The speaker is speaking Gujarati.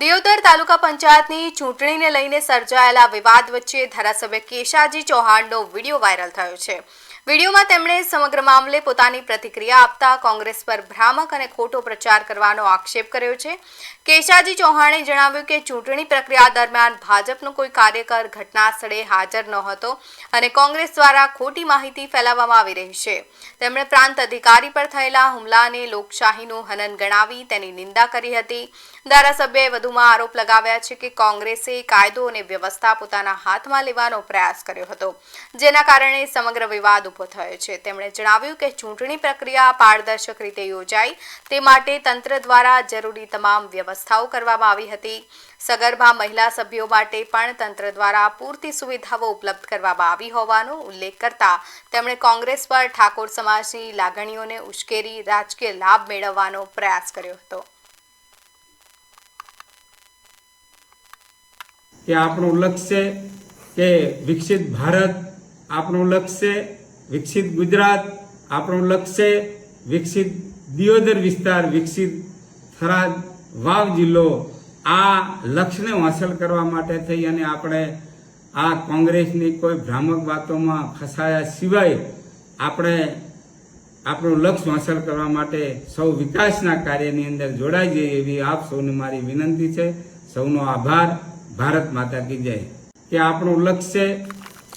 દિયોદર તાલુકા પંચાયતની ચૂંટણીને લઈને સર્જાયેલા વિવાદ વચ્ચે ધારાસભ્ય કેશાજી ચૌહાણનો વિડીયો વાયરલ થયો છે। વિડીયોમાં તેમણે સમગ્ર મામલે પોતાની પ્રતિક્રિયા આપતા કોંગ્રેસ પર ભ્રામક અને ખોટો પ્રચાર કરવાનો આક્ષેપ કર્યો છે। કેશાજી ચૌહાણે જણાવ્યું કે ચૂંટણી પ્રક્રિયા દરમિયાન ભાજપનો કોઈ કાર્યકર ઘટના સ્થળે હાજર ન હતો અને કોંગ્રેસ દ્વારા ખોટી માહિતી ફેલાવવામાં આવી રહી છે। તેમણે પ્રાંત અધિકારી પર થયેલા હુમલાને લોકશાહીનું હનન ગણાવી તેની નિંદા કરી હતી। ધારાસભ્યએ વધુમાં આરોપ લગાવ્યા છે કે કોંગ્રેસે કાયદો અને વ્યવસ્થા પોતાના હાથમાં લેવાનો પ્રયાસ કર્યો હતો, જેના કારણે સમગ્ર વિવાદ ઉભો થયો છે। તેમણે જણાવ્યું કે ચૂંટણી પ્રક્રિયા પારદર્શક રીતે યોજાય તે માટે તંત્ર દ્વારા જરૂરી તમામ વ્યવસ્થાઓ કરવામાં આવી હતી। સગર્ભા મહિલા સભ્યો માટે પણ તંત્ર દ્વારા પૂરતી સુવિધાઓ ઉપલબ્ધ કરવામાં આવી હોવાનો ઉલ્લેખ કરતા તેમણે કોંગ્રેસ પર ઠાકોર સમાજની લાગણીઓને ઉશ્કેરી રાજકીય લાભ મેળવવાનો પ્રયાસ કર્યો હતો। કે આપણું લક્ષ્ય કે વિકસિત ભારત, આપણું લક્ષ્ય વિકસિત ગુજરાત, આપણું લક્ષ્ય વિકસિત દિયોદર વિસ્તાર, વિકસિત થરાદ વાવ જિલ્લો, આ લક્ષ્યને હાંસલ કરવા માટે થઈ અને આપણે આ કોંગ્રેસની કોઈ ભ્રામક વાતોમાં ફસાયા સિવાય આપણે આપણું લક્ષ્ય હાંસલ કરવા માટે સૌ વિકાસના કાર્યની અંદર જોડાઈ જઈએ એવી આપ સૌને મારી વિનંતી છે। સૌનો આભાર। ભારત માતા કી જય। કે આપણું લક્ષ્ય